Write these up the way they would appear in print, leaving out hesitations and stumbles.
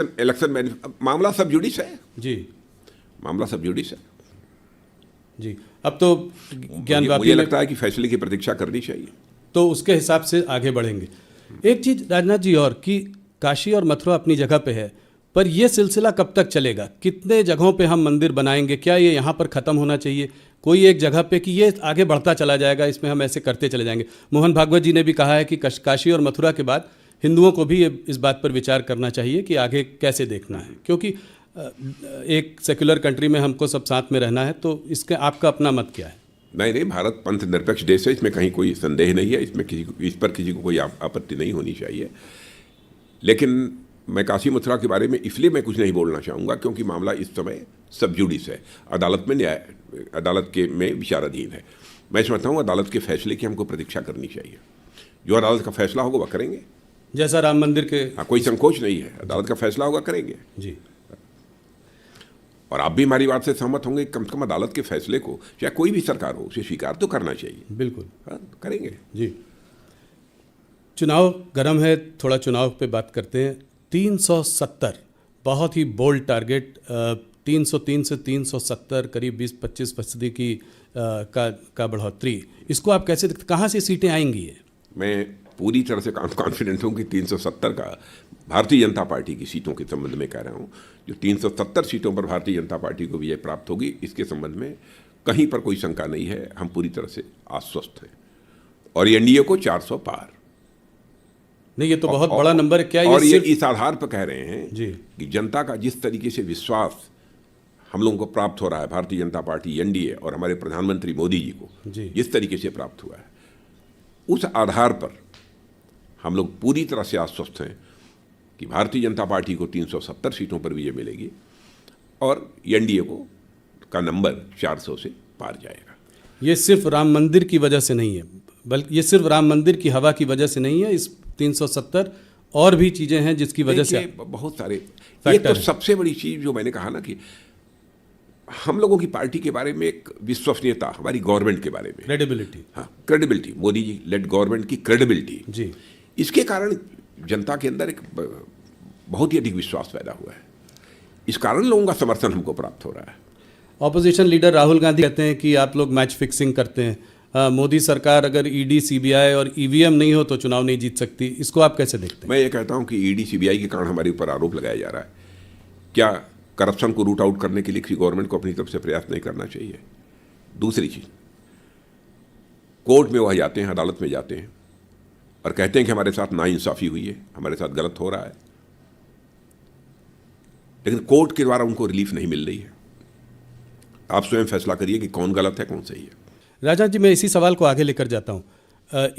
Election मामला सब जुडिस है जी मामला सब जुडिस है। जी। अब तो ज्ञानवापी मुझे में लगता है कि फैसले की प्रतीक्षा करनी चाहिए। तो उसके हिसाब से आगे बढ़ेंगे। एक चीज राजनाथ जी और कि काशी और मथुरा अपनी जगह पे है, पर यह सिलसिला कब तक चलेगा? कितने जगहों पे हम मंदिर बनाएंगे? क्या ये यहाँ पर ख़त्म होना चाहिए कोई एक जगह पे कि ये आगे बढ़ता चला जाएगा, इसमें हम ऐसे करते चले जाएंगे? मोहन भागवत जी ने भी कहा है कि काशी और मथुरा के बाद हिंदुओं को भी इस बात पर विचार करना चाहिए कि आगे कैसे देखना है, क्योंकि एक सेक्युलर कंट्री में हमको सब साथ में रहना है। तो इसके आपका अपना मत क्या है? नहीं, भारत पंथ निरपेक्ष देश है, इसमें कहीं कोई संदेह नहीं है। इसमें इस पर किसी को कोई आपत्ति नहीं होनी चाहिए। लेकिन मैं काशी मथुरा के बारे में इसलिए मैं कुछ नहीं बोलना चाहूँगा क्योंकि मामला इस समय सब जुडिस है, अदालत में अदालत के में विचाराधीन है। मैं समझता हूँ अदालत के फैसले की हमको प्रतीक्षा करनी चाहिए। जो अदालत का फैसला होगा वह करेंगे। जैसा राम मंदिर के कोई संकोच नहीं है, अदालत का फैसला होगा करेंगे जी। और आप भी हमारी बात से सहमत होंगे, कम से कम अदालत के फैसले को चाहे कोई भी सरकार हो उसे स्वीकार तो करना चाहिए। बिल्कुल। करेंगे जी। चुनाव गर्म है, थोड़ा चुनाव पे बात करते हैं। 370 बहुत ही बोल्ड टारगेट, 303 से 370 करीब 20-25% की का बढ़ोतरी। इसको आप कैसे देखते, कहाँ से सीटें आएंगी? ये मैं पूरी तरह से कॉन्फिडेंट हूँ कि 370 का भारतीय जनता पार्टी की सीटों के संबंध में कह रहा हूँ, जो 370 सीटों पर भारतीय जनता पार्टी को विजय प्राप्त होगी, इसके संबंध में कहीं पर कोई शंका नहीं है। हम पूरी तरह से आश्वस्त हैं। और एनडीए को 400 पार। नहीं, ये तो बहुत बड़ा नंबर है। क्या और ये सिर्फ इस आधार पर कह रहे हैं जी कि जनता का जिस तरीके से विश्वास हम लोगों को प्राप्त हो रहा है, भारतीय जनता पार्टी एनडीए और हमारे प्रधानमंत्री मोदी जी को जिस तरीके से प्राप्त हुआ है, उस आधार पर हम लोग पूरी तरह से आश्वस्त हैं कि भारतीय जनता पार्टी को 370 सीटों पर विजय मिलेगी और एनडीए को का नंबर 400 से पार जाएगा। ये सिर्फ राम मंदिर की वजह से नहीं है, बल्कि ये सिर्फ राम मंदिर की हवा की वजह से नहीं है। इस 370 और भी चीज़ें हैं जिसकी वजह से बहुत सारे। ये तो सबसे बड़ी चीज़ जो मैंने कहा ना कि हम लोगों की पार्टी के बारे में एक विश्वसनीयता, हमारी गवर्नमेंट के बारे में credibility, credibility, Modi ji lead government की क्रेडिबिलिटी जी, इसके कारण जनता के अंदर एक बहुत ही अधिक विश्वास पैदा हुआ है। इस कारण लोगों का समर्थन हमको प्राप्त हो रहा है। ऑपोजिशन लीडर राहुल गांधी कहते हैं कि आप लोग मैच फिक्सिंग करते हैं। मोदी सरकार अगर ईडी सीबीआई और ईवीएम नहीं हो तो चुनाव नहीं जीत सकती। इसको आप कैसे देखते हैं? मैं ये कहता हूं कि ईडी सीबीआई के कारण हमारे ऊपर आरोप लगाया जा रहा है। क्या करप्शन को रूट आउट करने के लिए किसी गवर्नमेंट को अपनी तरफ से प्रयास नहीं करना चाहिए? दूसरी चीज, कोर्ट में वह जाते हैं, अदालत में जाते हैं और कहते हैं कि हमारे साथ नाइंसाफी हुई है, हमारे साथ गलत हो रहा है, लेकिन कोर्ट के द्वारा उनको रिलीफ नहीं मिल रही है। आप स्वयं फैसला करिए कि कौन गलत है कौन सही है। राजा जी, मैं इसी सवाल को आगे लेकर जाता हूँ।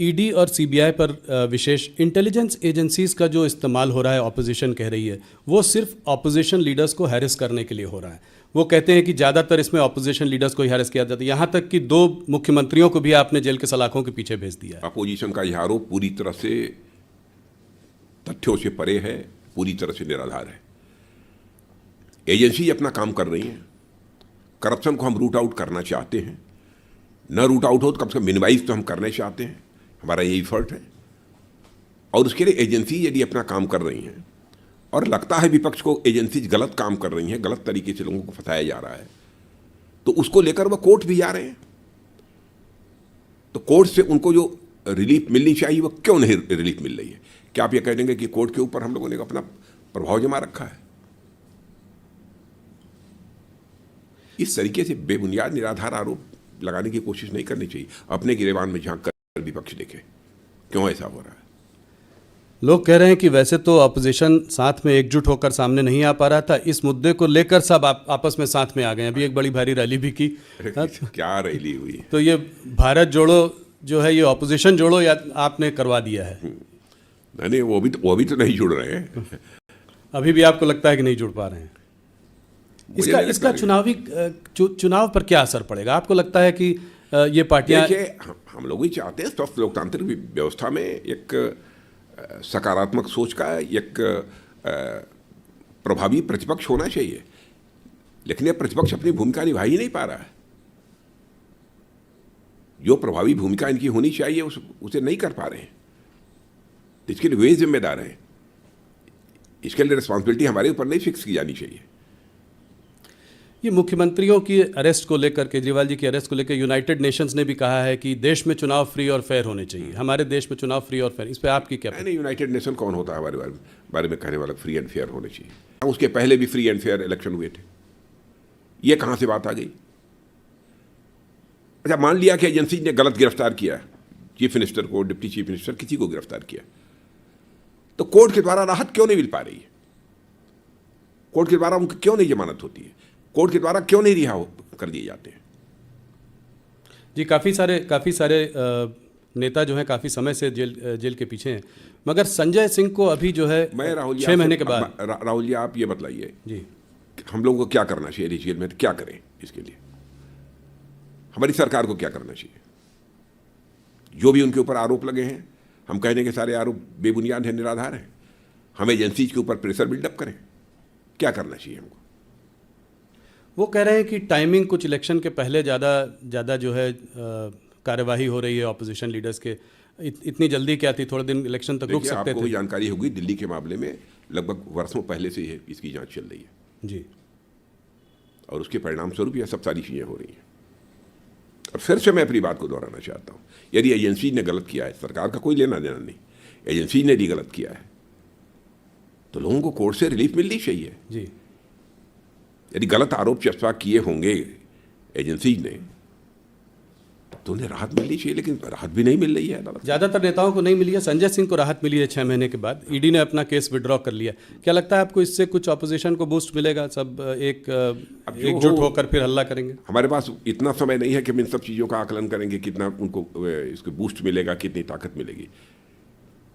ईडी और सीबीआई पर विशेष इंटेलिजेंस एजेंसीज का जो इस्तेमाल हो रहा है, ऑपोजिशन कह रही है, वो सिर्फ ऑपोजिशन लीडर्स को हैरेस करने के लिए हो रहा है। वो कहते हैं कि ज़्यादातर इसमें ऑपोजिशन लीडर्स को ही हैरेस किया जाता है। यहाँ तक कि 2 मुख्यमंत्रियों को भी आपने जेल के सलाखों के पीछे भेज दिया है। अपोजिशन का यह आरोप पूरी तरह से तथ्यों से परे है, पूरी तरह से निराधार है। एजेंसी अपना काम कर रही हैं। करप्शन को हम रूट आउट करना चाहते हैं, न रूट आउट हो तो कम से कम मिनिमाइज तो हम करना चाहते हैं, हमारा ये एफर्ट है। और उसके लिए एजेंसी यदि अपना काम कर रही हैं और लगता है विपक्ष को एजेंसी गलत काम कर रही हैं, गलत तरीके से लोगों को फंसाया जा रहा है, तो उसको लेकर वह कोर्ट भी जा रहे हैं। तो कोर्ट से उनको जो रिलीफ मिलनी चाहिए वह क्यों नहीं रिलीफ मिल रही है? क्या आप ये कह देंगे कि कोर्ट के ऊपर हम लोगों ने अपना प्रभाव जमा रखा है? इस तरीके से बेबुनियाद निराधार आरोप लगाने की कोशिश नहीं करनी चाहिए। अपने गिरेबान में झांक कर विपक्ष देखे क्यों ऐसा हो रहा है। लोग कह रहे हैं कि वैसे तो अपोजिशन साथ में एकजुट होकर सामने नहीं आ पा रहा था, इस मुद्दे को लेकर सब आपस में साथ में आ गए। अभी एक बड़ी भारी रैली भी की। क्या रैली हुई? तो ये भारत जोड़ो जो है, ये अपोजिशन जोड़ो या आपने करवा दिया है? नहीं, वो भी तो नहीं जुड़ रहे हैं। अभी भी आपको लगता है कि नहीं जुड़ पा रहे हैं? इसका चुनाव पर क्या असर पड़ेगा? आपको लगता है कि ये पार्टियां, देखिए, हम लोग भी चाहते हैं स्वस्थ लोकतांत्रिक व्यवस्था में एक सकारात्मक सोच का एक प्रभावी प्रतिपक्ष होना चाहिए, लेकिन यह प्रतिपक्ष अपनी भूमिका निभा ही नहीं पा रहा है। जो प्रभावी भूमिका इनकी होनी चाहिए उसे नहीं कर पा रहे हैं। इसके लिए वे जिम्मेदार हैं। इसके लिए रिस्पॉन्सिबिलिटी हमारे ऊपर नहीं फिक्स की जानी चाहिए। ये मुख्यमंत्रियों की अरेस्ट को लेकर, केजरीवाल जी की अरेस्ट को लेकर यूनाइटेड नेशंस ने भी कहा है कि देश में चुनाव फ्री और फेयर होने चाहिए, हमारे देश में चुनाव फ्री और फेयर, इस पर आपकी क्या? नहीं, यूनाइटेड नेशन कौन होता है हमारे बारे में कहने वाला फ्री एंड फेयर होने चाहिए? उसके पहले भी फ्री एंड फेयर इलेक्शन हुए थे, ये कहाँ से बात आ गई? अच्छा, मान लिया कि एजेंसी ने गलत गिरफ्तार किया, चीफ मिनिस्टर को, डिप्टी चीफ मिनिस्टर, किसी को गिरफ्तार किया, तो कोर्ट के द्वारा राहत क्यों नहीं मिल पा रही है? कोर्ट के द्वारा उनकी क्यों नहीं जमानत होती है? कोर्ट के द्वारा क्यों नहीं रिहा कर दिए जाते हैं? जी, काफ़ी सारे नेता जो हैं काफ़ी समय से जेल के पीछे हैं, मगर संजय सिंह को अभी जो है मैं राहुल जी 6 महीने के बाद। राहुल जी, आप ये बताइए जी, हम लोगों को क्या करना चाहिए जेल में? क्या करें इसके लिए? हमारी सरकार को क्या करना चाहिए? जो भी उनके ऊपर आरोप लगे हैं, हम कह दें कि सारे आरोप बेबुनियाद हैं, निराधार हैं, हम एजेंसीज के ऊपर प्रेशर बिल्डअप करें? क्या करना चाहिए हमको? वो कह रहे हैं कि टाइमिंग कुछ इलेक्शन के पहले ज़्यादा जो है कार्यवाही हो रही है ऑपोजिशन लीडर्स के, इतनी जल्दी क्या थी, थोड़े दिन इलेक्शन तक रुक सकते थे। आपको भी जानकारी होगी, दिल्ली के मामले में लगभग वर्षों पहले से ही इसकी जांच चल रही है जी, और उसके परिणाम स्वरूप यह सब सारी चीज़ें हो रही हैं। और फिर से मैं अपनी बात को दोहराना चाहता हूँ, यदि एजेंसी ने गलत किया है, सरकार का कोई लेना देना नहीं, एजेंसी ने भी गलत किया है, तो लोगों को कोर्ट से रिलीफ मिलनी चाहिए जी। यदि गलत आरोप चस्पा किए होंगे एजेंसी ने तो उन्हें राहत मिलनी चाहिए, लेकिन राहत भी नहीं मिल रही है अदालत। ज़्यादातर नेताओं को नहीं मिली है, संजय सिंह को राहत मिली है 6 महीने के बाद, ईडी ने अपना केस विड्रॉ कर लिया। क्या लगता है आपको इससे कुछ ऑपोजिशन को बूस्ट मिलेगा? सब एकजुट होकर फिर हल्ला करेंगे? हमारे पास इतना समय नहीं है कि हम इन सब चीज़ों का आकलन करेंगे, कितना उनको इसको बूस्ट मिलेगा, कितनी ताकत मिलेगी।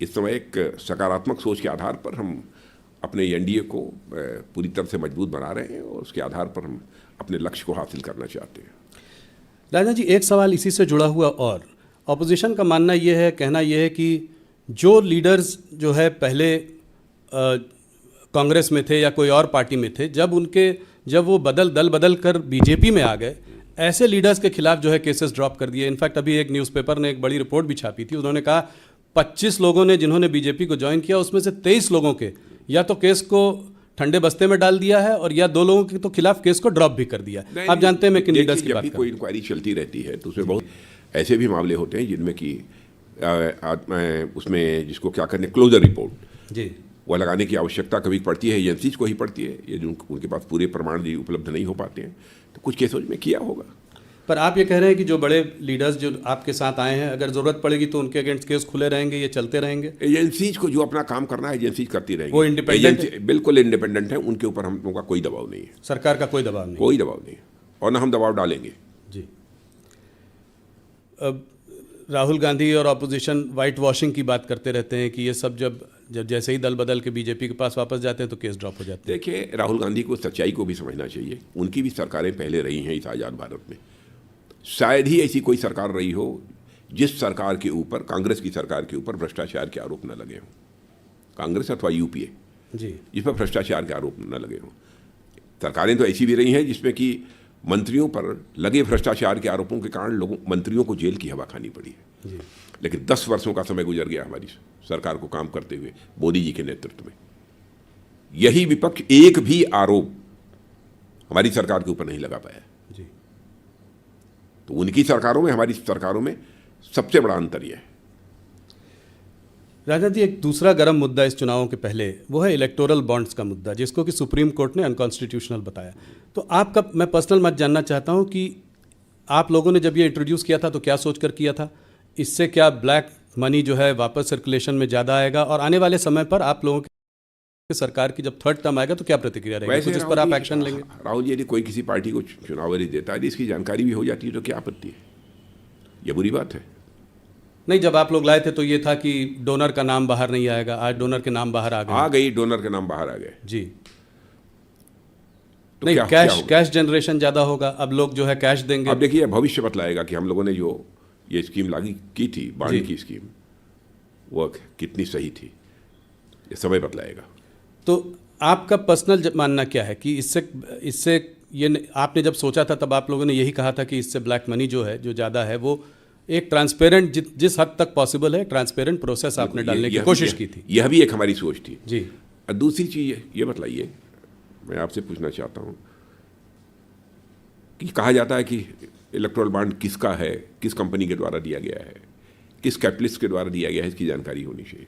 इस समय एक सकारात्मक सोच के आधार पर हम अपने एनडीए को पूरी तरह से मजबूत बना रहे हैं और उसके आधार पर हम अपने लक्ष्य को हासिल करना चाहते हैं। राजा जी, एक सवाल इसी से जुड़ा हुआ, और ऑपोजिशन का मानना यह है, कहना यह है कि जो लीडर्स जो है पहले कांग्रेस में थे या कोई और पार्टी में थे, जब वो दल बदल कर बीजेपी में आ गए, ऐसे लीडर्स के खिलाफ जो है केसेस ड्रॉप कर दिए। इनफैक्ट अभी एक न्यूज़पेपर ने एक बड़ी रिपोर्ट भी छापी थी, उन्होंने कहा 25 लोगों ने जिन्होंने बीजेपी को ज्वाइन किया, उसमें से 23 लोगों के या तो केस को ठंडे बस्ते में डाल दिया है और या 2 लोगों के तो खिलाफ केस को ड्रॉप भी कर दिया। आप जानते हैं मैं किन लीडर्स की बात कर रहा हूं। कोई इंक्वायरी चलती रहती है तो उसमें बहुत ऐसे भी मामले होते हैं जिनमें कि उसमें जिसको क्या करने, क्लोजर रिपोर्ट जी, वह लगाने की आवश्यकता कभी पड़ती है, एजेंसीज को ही पड़ती है। ये जो उनके पास पूरे प्रमाण भी उपलब्ध नहीं हो पाते हैं तो कुछ केसों में किया होगा। पर आप ये कह रहे हैं कि जो बड़े लीडर्स जो आपके साथ आए हैं, अगर ज़रूरत पड़ेगी तो उनके अगेंस्ट केस खुले रहेंगे, ये चलते रहेंगे? एजेंसीज को जो अपना काम करना है एजेंसीज करती रहेंगी। वो इंडिपेंडेंट, बिल्कुल इंडिपेंडेंट है, उनके ऊपर हम लोगों का कोई दबाव नहीं है। सरकार का कोई दबाव नहीं? कोई दबाव नहीं, और ना हम दबाव डालेंगे जी। अब राहुल गांधी और ऑपोजिशन वाइट वॉशिंग की बात करते रहते हैं कि ये सब जब जैसे ही दल बदल के बीजेपी के पास वापस जाते हैं तो केस ड्रॉप हो जाते हैं। देखिए, राहुल गांधी को सच्चाई को भी समझना चाहिए। उनकी भी सरकारें पहले रही हैं इस आज़ाद भारत में, शायद ही ऐसी कोई सरकार रही हो जिस सरकार के ऊपर, कांग्रेस की सरकार के ऊपर भ्रष्टाचार के आरोप न लगे हों, कांग्रेस अथवा यूपीए जी, जिस पर भ्रष्टाचार के आरोप न लगे हों। सरकारें तो ऐसी भी रही हैं जिसमें कि मंत्रियों पर लगे भ्रष्टाचार के आरोपों के कारण मंत्रियों को जेल की हवा खानी पड़ी है जी। लेकिन 10 वर्षों का समय गुजर गया हमारी सरकार को काम करते हुए मोदी जी के नेतृत्व में। यही विपक्ष एक भी आरोप हमारी सरकार के ऊपर नहीं लगा पाया जी। तो उनकी सरकारों में हमारी सरकारों में सबसे बड़ा अंतर यह है। राजनाथ जी, एक दूसरा गर्म मुद्दा इस चुनावों के पहले वो है इलेक्टोरल बॉन्ड्स का मुद्दा, जिसको कि सुप्रीम कोर्ट ने अनकॉन्स्टिट्यूशनल बताया। तो आपका मैं पर्सनल मत जानना चाहता हूं कि आप लोगों ने जब ये इंट्रोड्यूस किया था तो क्या सोचकर किया था? इससे क्या ब्लैक मनी जो है वापस सर्कुलेशन में ज़्यादा आएगा? और आने वाले समय पर आप लोगों की सरकार की जब 3rd टर्म आएगा तो क्या प्रतिक्रिया रहेगी? कुछ इस पर आप एक्शन लेंगे? राहुल जी, यदि कोई किसी पार्टी को चुनाव देता है, इसकी जानकारी भी हो जाती है तो क्या आपत्ति है? यह बुरी बात है? नहीं, जब आप लोग लाए थे तो ये था कि डोनर का नाम बाहर नहीं आएगा, आज डोनर के नाम बाहर आ गए। डोनर के नाम बाहर आ गए जी। तो नहीं, कैश जनरेशन ज़्यादा होगा, अब लोग जो है कैश देंगे। अब देखिए, भविष्य बतलाएगा कि हम लोगों ने जो ये स्कीम लागू की थी, बांड की स्कीम, वो कितनी सही थी, ये समय बतलाएगा। तो आपका पर्सनल मानना क्या है कि इससे ये आपने जब सोचा था तब आप लोगों ने यही कहा था कि इससे ब्लैक मनी जो है, जो ज़्यादा है, वो एक ट्रांसपेरेंट, जिस हद तक पॉसिबल है ट्रांसपेरेंट प्रोसेस आपने डालने की कोशिश की थी। यह भी एक हमारी सोच थी जी। और दूसरी चीज़ ये बताइए, मैं आपसे पूछना चाहता हूँ कि कहा जाता है कि इलेक्टोरल बॉन्ड किसका है, किस कंपनी के द्वारा दिया गया है, किस कैपिटलिस्ट के द्वारा दिया गया है, इसकी जानकारी होनी चाहिए।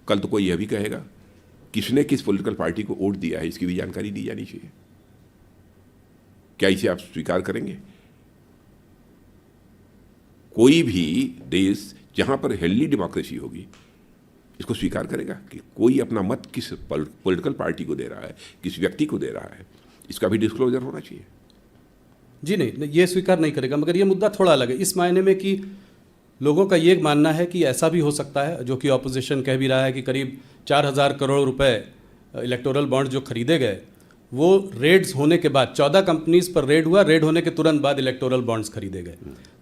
कल तो कोई यह भी कहेगा किसने किस पॉलिटिकल पार्टी को वोट दिया है, इसकी भी जानकारी दी जानी चाहिए। क्या इसे आप स्वीकार करेंगे? कोई भी देश जहां पर हेल्दी डेमोक्रेसी होगी इसको स्वीकार करेगा कि कोई अपना मत किस पॉलिटिकल पार्टी को दे रहा है, किस व्यक्ति को दे रहा है, इसका भी डिस्क्लोजर होना चाहिए। जी नहीं, ये स्वीकार नहीं करेगा। मगर ये मुद्दा थोड़ा अलग है इस मायने में कि लोगों का ये मानना है कि ऐसा भी हो सकता है, जो कि ऑपोजिशन कह भी रहा है, कि करीब 4,000 करोड़ रुपए इलेक्टोरल बॉन्ड जो खरीदे गए वो रेड्स होने के बाद 14 कंपनीज पर रेड हुआ, रेड होने के तुरंत बाद इलेक्टोरल बॉन्ड्स खरीदे गए।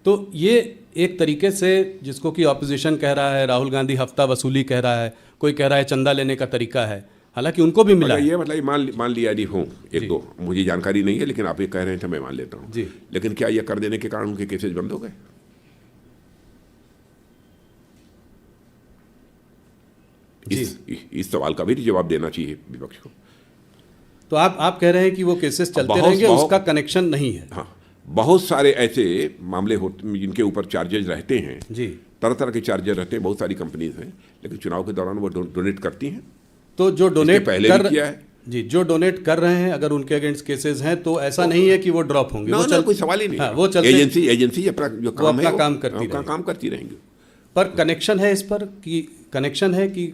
तो ये एक तरीके से, जिसको कि ऑपोजिशन कह रहा है, राहुल गांधी हफ्ता वसूली कह रहा है, कोई कह रहा है चंदा लेने का तरीका है, हालांकि उनको भी मिला है। ये मतलब मान लिया नहीं हूँ, एक दो मुझे जानकारी नहीं है, लेकिन आप ये कह रहे हैं तो मैं मान लेता हूँ। लेकिन क्या ये कर देने के कारण उनके केसेज बंद हो गए? इस सवाल का भी जवाब देना चाहिए विपक्ष को। तो आप कह रहे हैं कि वो केसेस चलते रहेंगे, उसका कनेक्शन नहीं है? हाँ, बहुत सारे ऐसे मामले होते जिनके ऊपर चार्जेज रहते हैं जी, तरह तरह के चार्जेस रहते हैं, बहुत सारी कंपनीज हैं, लेकिन चुनाव के दौरान वो डोनेट करती हैं। तो जो डोनेट पहले भी किया है जी, जो डोनेट कर रहे हैं, अगर उनके अगेंस्ट केसेस हैं तो ऐसा नहीं है कि वो ड्रॉप होंगे। वो कोई सवाल ही नहीं। हाँ, वो चलते, एजेंसी अपना जो काम है काम करती काम करती रहेंगी। पर कनेक्शन है इस पर, कि कनेक्शन है कि